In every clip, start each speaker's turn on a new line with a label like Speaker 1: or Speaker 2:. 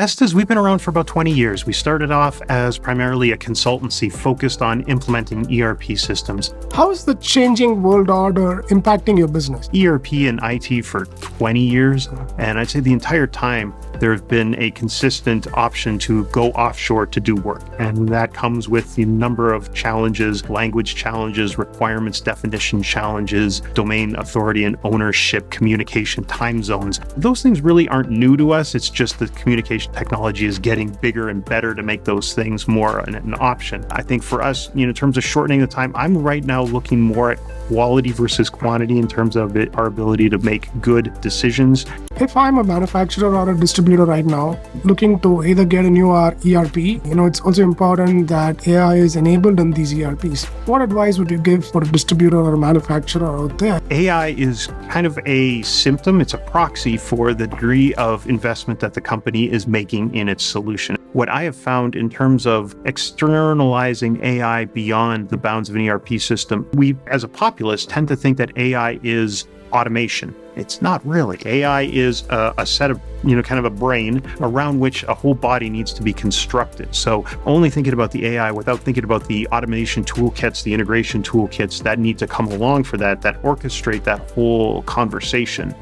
Speaker 1: Estes, we've been around for about 20 years. We started off as primarily a consultancy focused on implementing ERP systems.
Speaker 2: How is the changing world order impacting your business?
Speaker 1: ERP and IT for 20 years, and I'd say the entire time there has been a consistent option to go offshore to do work. And that comes with the number of challenges, language challenges, requirements, definition challenges, domain authority and ownership, communication, time zones. Those things really aren't new to us. It's just the communication technology is getting bigger and better to make those things more an option. I think for us, in terms of shortening the time, I'm right now looking more at quality versus quantity in terms of our ability to make good decisions.
Speaker 2: If I'm a manufacturer or a distributor right now, looking to either get a new ERP, it's also important that AI is enabled in these ERPs. What advice would you give for a distributor or a manufacturer out there?
Speaker 1: AI is kind of a symptom. It's a proxy for the degree of investment that the company is making in its solution. What I have found in terms of externalizing AI beyond the bounds of an ERP system, we as a populace tend to think that AI is automation. It's not really. AI is a set of, kind of a brain around which a whole body needs to be constructed. So only thinking about the AI without thinking about the automation toolkits, the integration toolkits that need to come along for that orchestrate that whole conversation.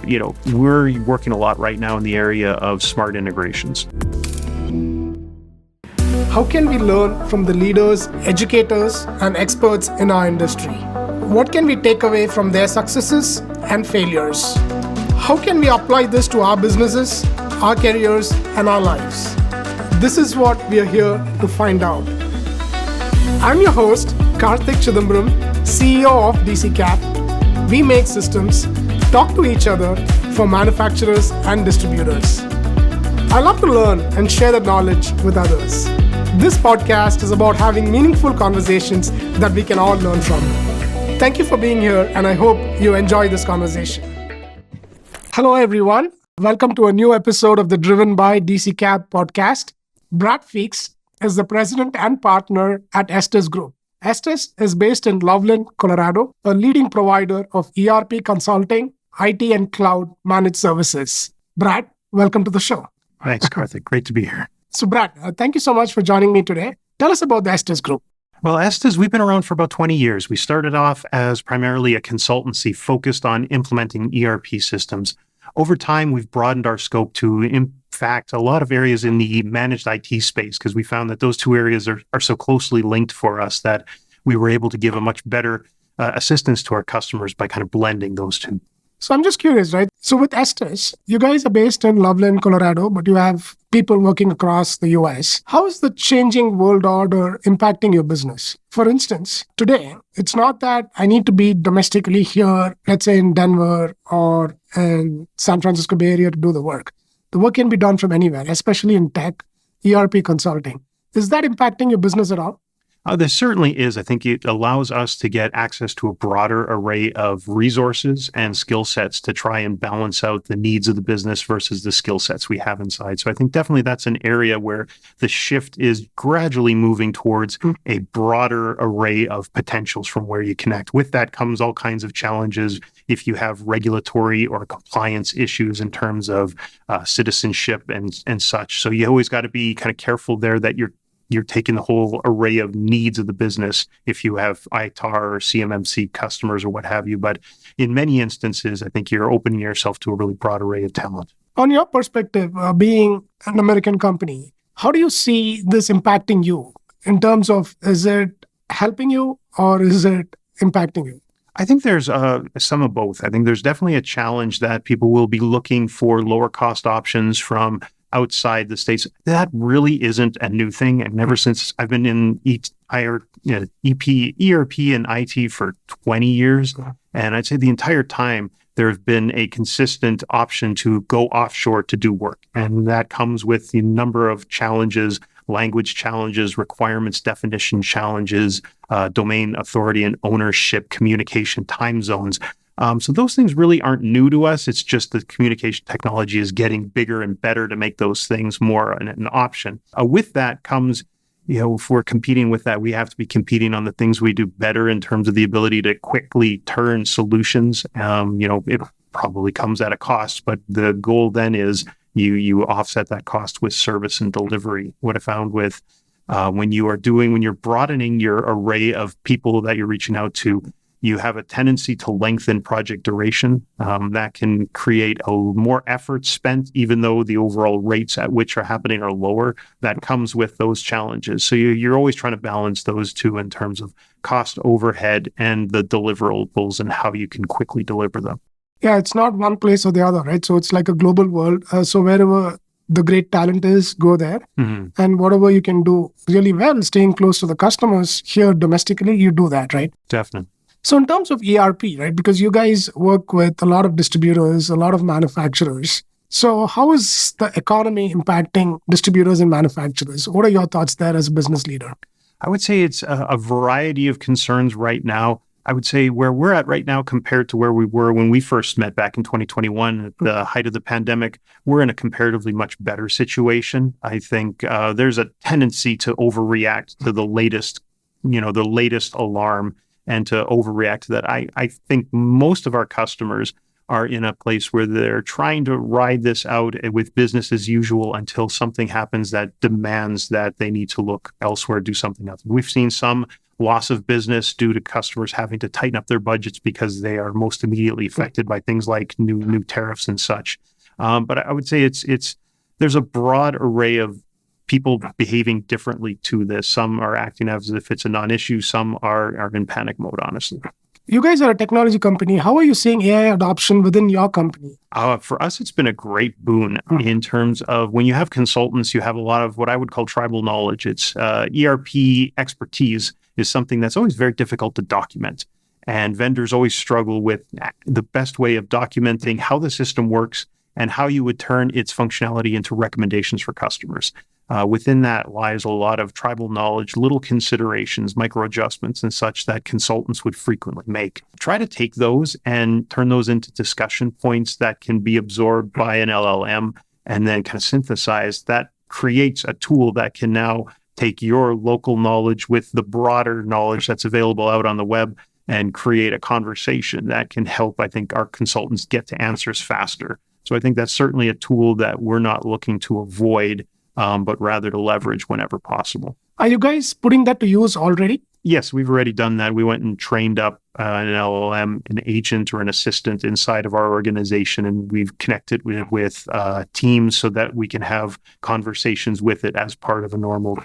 Speaker 1: We're working a lot right now in the area of smart integrations.
Speaker 2: How can we learn from the leaders, educators, and experts in our industry? What can we take away from their successes and failures? How can we apply this to our businesses, our careers, and our lives? This is what we are here to find out. I'm your host, Karthik Chidambaram, CEO of DC Cap. We make systems, talk to each other for manufacturers and distributors. I love to learn and share the knowledge with others. This podcast is about having meaningful conversations that we can all learn from. Thank you for being here, and I hope you enjoy this conversation. Hello, everyone. Welcome to a new episode of the Driven by DC Cap podcast. Brad Feakes is the president and partner at Estes Group. Estes is based in Loveland, Colorado, a leading provider of ERP consulting, IT, and cloud managed services. Brad, welcome to the show.
Speaker 1: Thanks, Karthik. Great to be here.
Speaker 2: So, Brad, thank you so much for joining me today. Tell us about the Estes Group.
Speaker 1: Well, Estes, we've been around for about 20 years. We started off as primarily a consultancy focused on implementing ERP systems. Over time, we've broadened our scope to, in fact, a lot of areas in the managed IT space, because we found that those two areas are so closely linked for us that we were able to give a much better assistance to our customers by kind of blending those two.
Speaker 2: So I'm just curious, right? So with Estes, you guys are based in Loveland, Colorado, but you have people working across the US. How is the changing world order impacting your business? For instance, today, it's not that I need to be domestically here, let's say in Denver or in San Francisco Bay Area to do the work. The work can be done from anywhere, especially in tech, ERP consulting. Is that impacting your business at all?
Speaker 1: There certainly is. I think it allows us to get access to a broader array of resources and skill sets to try and balance out the needs of the business versus the skill sets we have inside. So I think definitely that's an area where the shift is gradually moving towards a broader array of potentials from where you connect. With that comes all kinds of challenges if you have regulatory or compliance issues in terms of citizenship and such. So you always got to be kind of careful there that you're taking the whole array of needs of the business if you have ITAR or CMMC customers or what have you. But in many instances, I think you're opening yourself to a really broad array of talent.
Speaker 2: On your perspective, being an American company, how do you see this impacting you in terms of, is it helping you or is it impacting you?
Speaker 1: I think there's some of both. I think there's definitely a challenge that people will be looking for lower cost options from outside the States. That really isn't a new thing. And ever since I've been in ERP and IT for 20 years, and I'd say the entire time there has been a consistent option to go offshore to do work. And that comes with the number of challenges, language challenges, requirements, definition challenges, domain authority and ownership, communication, time zones. So those things really aren't new to us. It's just the communication technology is getting bigger and better to make those things more an option. With that comes, if we're competing with that, we have to be competing on the things we do better in terms of the ability to quickly turn solutions. It probably comes at a cost, but the goal then is, you offset that cost with service and delivery. What I found with when you're broadening your array of people that you're reaching out to, you have a tendency to lengthen project duration. That can create more effort spent, even though the overall rates at which are happening are lower. That comes with those challenges. So you're always trying to balance those two in terms of cost overhead and the deliverables and how you can quickly deliver them.
Speaker 2: Yeah, it's not one place or the other, right? So it's like a global world. So wherever the great talent is, go there. Mm-hmm. And whatever you can do really well, staying close to the customers here domestically, you do that, right?
Speaker 1: Definitely.
Speaker 2: So in terms of ERP, right, because you guys work with a lot of distributors, a lot of manufacturers. So how is the economy impacting distributors and manufacturers? What are your thoughts there as a business leader?
Speaker 1: I would say it's a variety of concerns right now. I would say where we're at right now compared to where we were when we first met back in 2021 at the height of the pandemic, we're in a comparatively much better situation. I think there's a tendency to overreact to the latest alarm and to overreact to that. I think most of our customers are in a place where they're trying to ride this out with business as usual until something happens that demands that they need to look elsewhere, do something else. We've seen some loss of business due to customers having to tighten up their budgets because they are most immediately affected by things like new tariffs and such. But I would say there's a broad array of people behaving differently to this. Some are acting as if it's a non-issue. Some are in panic mode, honestly.
Speaker 2: You guys are a technology company. How are you seeing AI adoption within your company?
Speaker 1: For us, it's been a great boon in terms of when you have consultants, you have a lot of what I would call tribal knowledge. It's ERP expertise is something that's always very difficult to document. And vendors always struggle with the best way of documenting how the system works and how you would turn its functionality into recommendations for customers. Within that lies a lot of tribal knowledge, little considerations, micro adjustments and such that consultants would frequently make. Try to take those and turn those into discussion points that can be absorbed by an LLM and then kind of synthesized. That creates a tool that can now take your local knowledge with the broader knowledge that's available out on the web and create a conversation that can help, I think, our consultants get to answers faster. So I think that's certainly a tool that we're not looking to avoid, but rather to leverage whenever possible.
Speaker 2: Are you guys putting that to use already?
Speaker 1: Yes, we've already done that. We went and trained up an LLM, an agent or an assistant inside of our organization, and we've connected with teams so that we can have conversations with it as part of a normal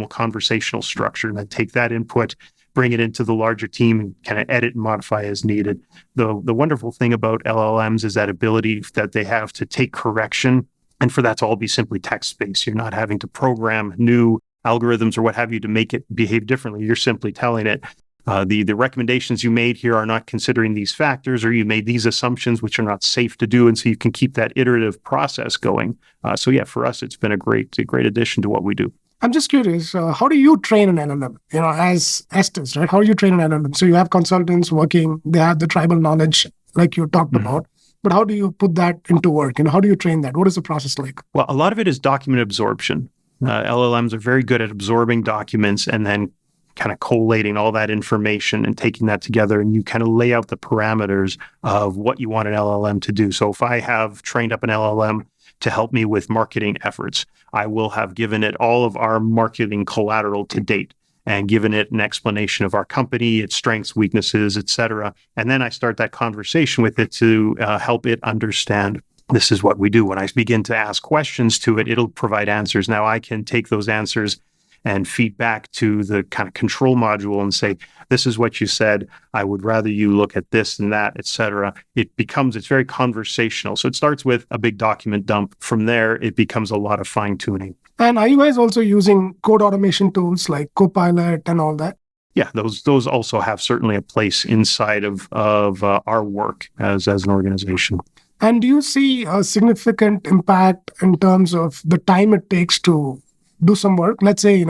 Speaker 1: conversational structure, and then take that input, bring it into the larger team and kind of edit and modify as needed. The wonderful thing about LLMs is that ability that they have to take correction, and for that to all be simply text-based. You're not having to program new algorithms or what have you to make it behave differently. You're simply telling it, the recommendations you made here are not considering these factors, or you made these assumptions which are not safe to do, and so you can keep that iterative process going. So yeah, for us, it's been a great addition to what we do.
Speaker 2: I'm just curious, how do you train an LLM? As Estes, right? How do you train an LLM? So you have consultants working, they have the tribal knowledge like you talked about, but how do you put that into work? How do you train that? What is the process like?
Speaker 1: Well, a lot of it is document absorption. LLMs are very good at absorbing documents and then kind of collating all that information and taking that together, and you kind of lay out the parameters of what you want an LLM to do. So if I have trained up an LLM to help me with marketing efforts, I will have given it all of our marketing collateral to date and given it an explanation of our company, its strengths, weaknesses, et cetera. And then I start that conversation with it to help it understand this is what we do. When I begin to ask questions to it, it'll provide answers. Now I can take those answers and feed back to the kind of control module and say, this is what you said. I would rather you look at this and that, et cetera. It's very conversational. So it starts with a big document dump. From there, it becomes a lot of fine tuning.
Speaker 2: And are you guys also using code automation tools like Copilot and all that?
Speaker 1: Yeah, those also have certainly a place inside of our work as an organization.
Speaker 2: And do you see a significant impact in terms of the time it takes to do some work? Let's say,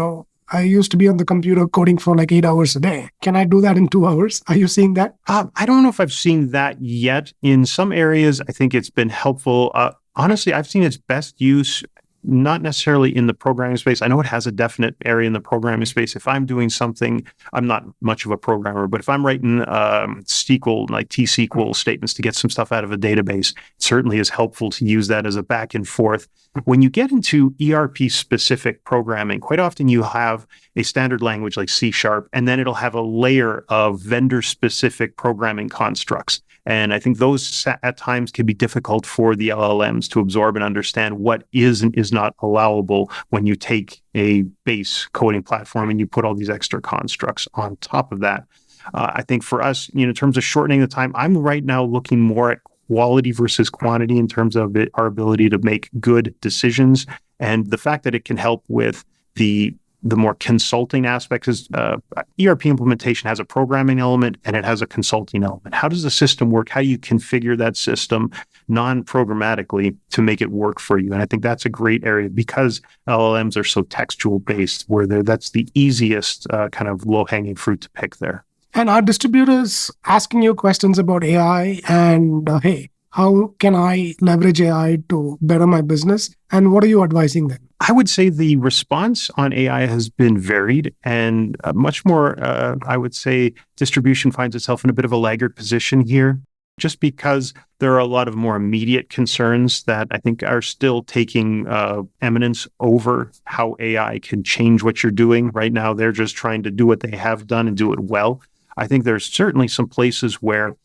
Speaker 2: I used to be on the computer coding for like 8 hours a day. Can I do that in 2 hours? Are you seeing that?
Speaker 1: I don't know if I've seen that yet. In some areas, I think it's been helpful. Honestly, I've seen its best use not necessarily in the programming space. I know it has a definite area in the programming space. If I'm doing something, I'm not much of a programmer, but if I'm writing SQL, like T-SQL statements to get some stuff out of a database, it certainly is helpful to use that as a back and forth. When you get into ERP-specific programming, quite often you have a standard language like C#, and then it'll have a layer of vendor-specific programming constructs. And I think those at times can be difficult for the LLMs to absorb and understand what is and is not allowable when you take a base coding platform and you put all these extra constructs on top of that. I think for us, in terms of shortening the time, I'm right now looking more at quality versus quantity in terms of our ability to make good decisions. And the fact that it can help with the more consulting aspects is ERP implementation has a programming element and it has a consulting element. How does the system work? How do you configure that system non-programmatically to make it work for you? And I think that's a great area because LLMs are so textual based where that's the easiest kind of low-hanging fruit to pick there.
Speaker 2: And are distributors asking you questions about AI and, hey, how can I leverage AI to better my business? And what are you advising them?
Speaker 1: I would say the response on AI has been varied and much more, I would say, distribution finds itself in a bit of a laggard position here, just because there are a lot of more immediate concerns that I think are still taking eminence over how AI can change what you're doing. Right now, they're just trying to do what they have done and do it well. I think there's certainly some places where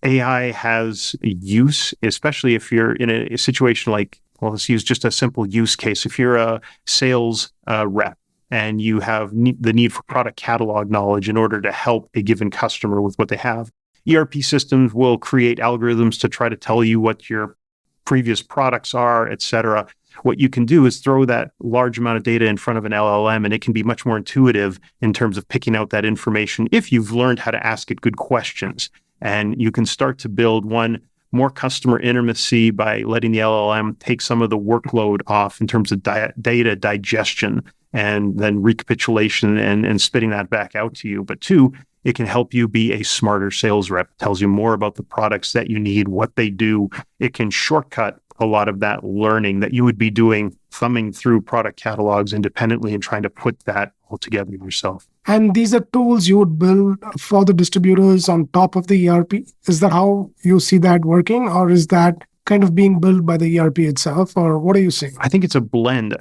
Speaker 1: AI has use, especially if you're in a situation like, well, let's use just a simple use case. If you're a sales rep and you have the need for product catalog knowledge in order to help a given customer with what they have, ERP systems will create algorithms to try to tell you what your previous products are, et cetera. What you can do is throw that large amount of data in front of an LLM, and it can be much more intuitive in terms of picking out that information if you've learned how to ask it good questions. And you can start to build more customer intimacy by letting the LLM take some of the workload off in terms of data digestion and then recapitulation and spitting that back out to you. But two, it can help you be a smarter sales rep. It tells you more about the products that you need, what they do. It can shortcut a lot of that learning that you would be doing, thumbing through product catalogs independently and trying to put that all together yourself.
Speaker 2: And these are tools you would build for the distributors on top of the ERP. Is that how you see that working, or is that kind of being built by the ERP itself, or what are you saying?
Speaker 1: I think it's a blend.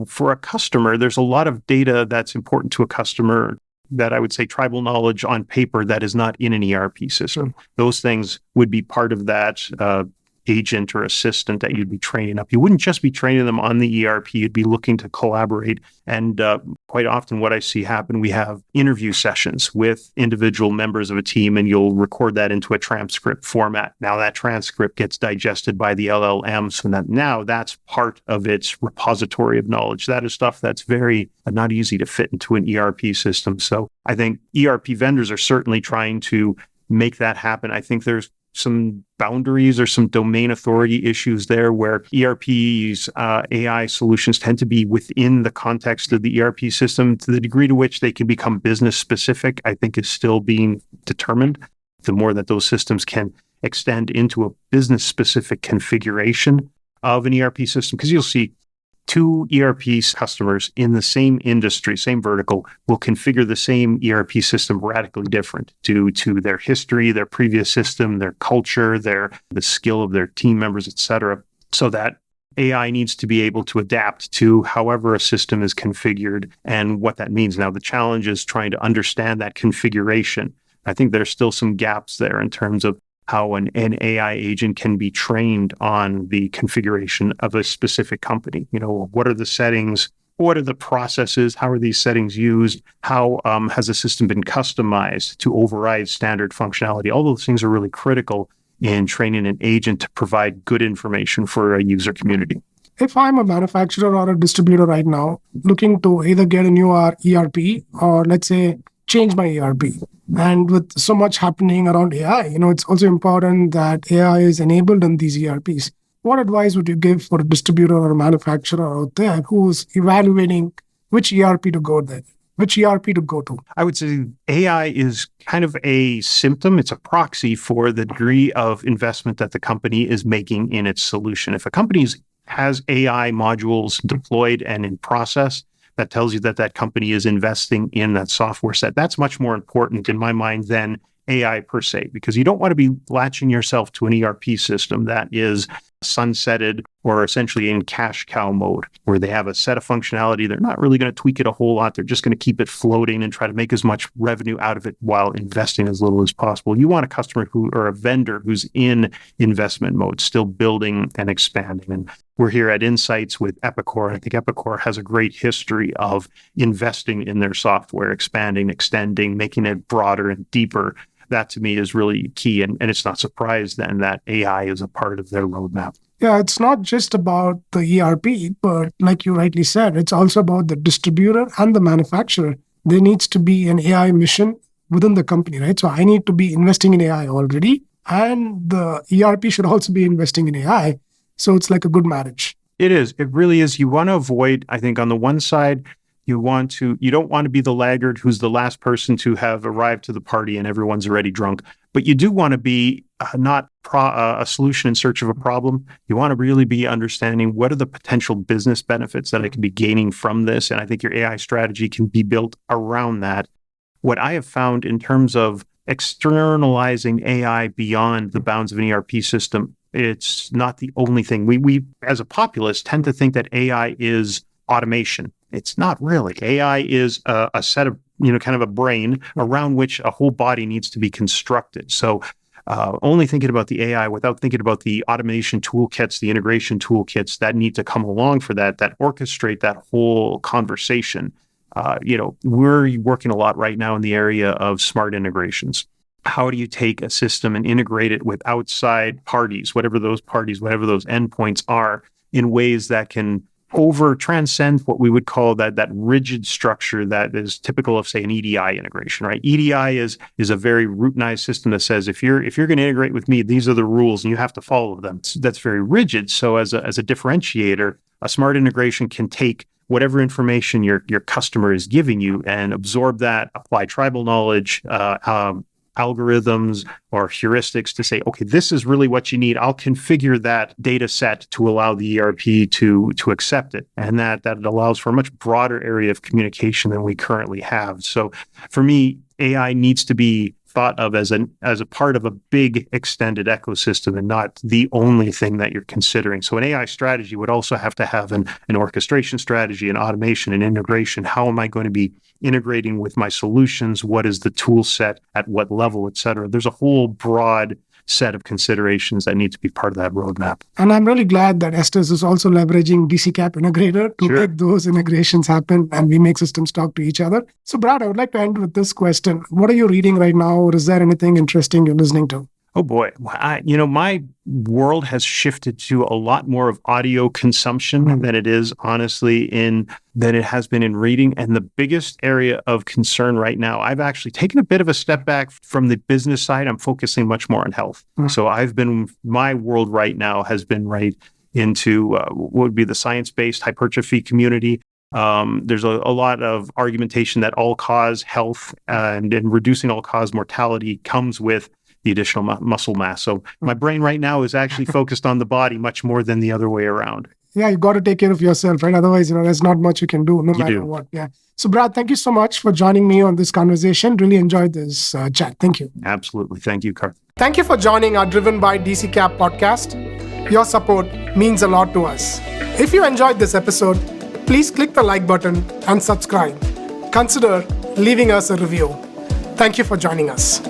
Speaker 1: For a customer, there's a lot of data that's important to a customer that I would say tribal knowledge on paper that is not in an ERP system. Those things would be part of that agent or assistant that you'd be training up. You wouldn't just be training them on the ERP, you'd be looking to collaborate. And quite often what I see happen, we have interview sessions with individual members of a team, and you'll record that into a transcript format. Now that transcript gets digested by the LLM, so that now that's part of its repository of knowledge. That is stuff that's very not easy to fit into an ERP system. So I think ERP vendors are certainly trying to make that happen. I think there's some boundaries or some domain authority issues there where ERP's AI solutions tend to be within the context of the ERP system. To the degree to which they can become business specific, I think is still being determined. The more that those systems can extend into a business specific configuration of an ERP system, because you'll see two ERP customers in the same industry, same vertical, will configure the same ERP system radically different due to their history, their previous system, their culture, the skill of their team members, et cetera. So that AI needs to be able to adapt to however a system is configured and what that means. Now, the challenge is trying to understand that configuration. I think there's still some gaps there in terms of how an AI agent can be trained on the configuration of a specific company. What are the settings? What are the processes? How are these settings used? How has the system been customized to override standard functionality? All those things are really critical in training an agent to provide good information for a user community.
Speaker 2: If I'm a manufacturer or a distributor right now, looking to either get a new ERP or let's say change my ERP. And with so much happening around AI, it's also important that AI is enabled in these ERPs. What advice would you give for a distributor or a manufacturer out there who's evaluating which ERP to go there, which ERP to go to?
Speaker 1: I would say AI is kind of a symptom. It's a proxy for the degree of investment that the company is making in its solution. If a company is has AI modules deployed and in process, that tells you that that company is investing in that software set. That's much more important in my mind than AI per se, because you don't want to be latching yourself to an ERP system that is sunsetted or essentially in cash cow mode, where they have a set of functionality. They're not really going to tweak it a whole lot. They're just going to keep it floating and try to make as much revenue out of it while investing as little as possible. You want a customer or a vendor who's in investment mode, still building and expanding. And we're here at Insights with Epicor. I think Epicor has a great history of investing in their software, expanding, extending, making it broader and deeper. That to me is really key. And it's not surprised then that AI is a part of their roadmap.
Speaker 2: Yeah, it's not just about the ERP, but like you rightly said, it's also about the distributor and the manufacturer. There needs to be an AI mission within the company, right? So I need to be investing in AI already, and the ERP should also be investing in AI. So it's like a good marriage.
Speaker 1: It is. It really is. You want to avoid, I think, on the one side, you don't want to be the laggard who's the last person to have arrived to the party and everyone's already drunk. But you do want to be not a solution in search of a problem. You want to really be understanding what are the potential business benefits that I can be gaining from this. And I think your AI strategy can be built around that. What I have found in terms of externalizing AI beyond the bounds of an ERP system, it's not the only thing. We as a populace tend to think that AI is automation. It's not really. AI is a set of, kind of a brain around which a whole body needs to be constructed. So only thinking about the AI without thinking about the automation toolkits, the integration toolkits that need to come along for that orchestrate that whole conversation. We're working a lot right now in the area of smart integrations. How do you take a system and integrate it with outside parties, whatever those endpoints are, in ways that can transcend what we would call that rigid structure that is typical of, say, an EDI integration, right? EDI is a very routinized system that says, if you're going to integrate with me, these are the rules and you have to follow them. That's very rigid. So as a differentiator, a smart integration can take whatever information your customer is giving you and absorb that, apply tribal knowledge, algorithms or heuristics to say, okay, this is really what you need. I'll configure that data set to allow the ERP to accept it. And that allows for a much broader area of communication than we currently have. So for me, AI needs to be thought of as a part of a big extended ecosystem and not the only thing that you're considering. So an AI strategy would also have to have an orchestration strategy, an automation, and integration. How am I going to be integrating with my solutions? What is the tool set? At what level, et cetera? There's a whole broad set of considerations that need to be part of that roadmap.
Speaker 2: And I'm really glad that Estes is also leveraging DCCAP Integrator to make those integrations happen and we make systems talk to each other. So Brad, I would like to end with this question. What are you reading right now, or is there anything interesting you're listening to?
Speaker 1: Oh boy, my world has shifted to a lot more of audio consumption than it is, honestly, than it has been in reading. And the biggest area of concern right now, I've actually taken a bit of a step back from the business side. I'm focusing much more on health. So my world right now has been right into what would be the science-based hypertrophy community. There's a lot of argumentation that all-cause health and reducing all-cause mortality comes with the additional muscle mass. So my brain right now is actually focused on the body much more than the other way around.
Speaker 2: Yeah, you got to take care of yourself, right? Otherwise, there's not much you can do, no matter what. Yeah. So Brad, thank you so much for joining me on this conversation. Really enjoyed this chat. Thank you.
Speaker 1: Absolutely. Thank you, Karthik.
Speaker 2: Thank you for joining our Driven by DCCAP podcast. Your support means a lot to us. If you enjoyed this episode, please click the like button and subscribe. Consider leaving us a review. Thank you for joining us.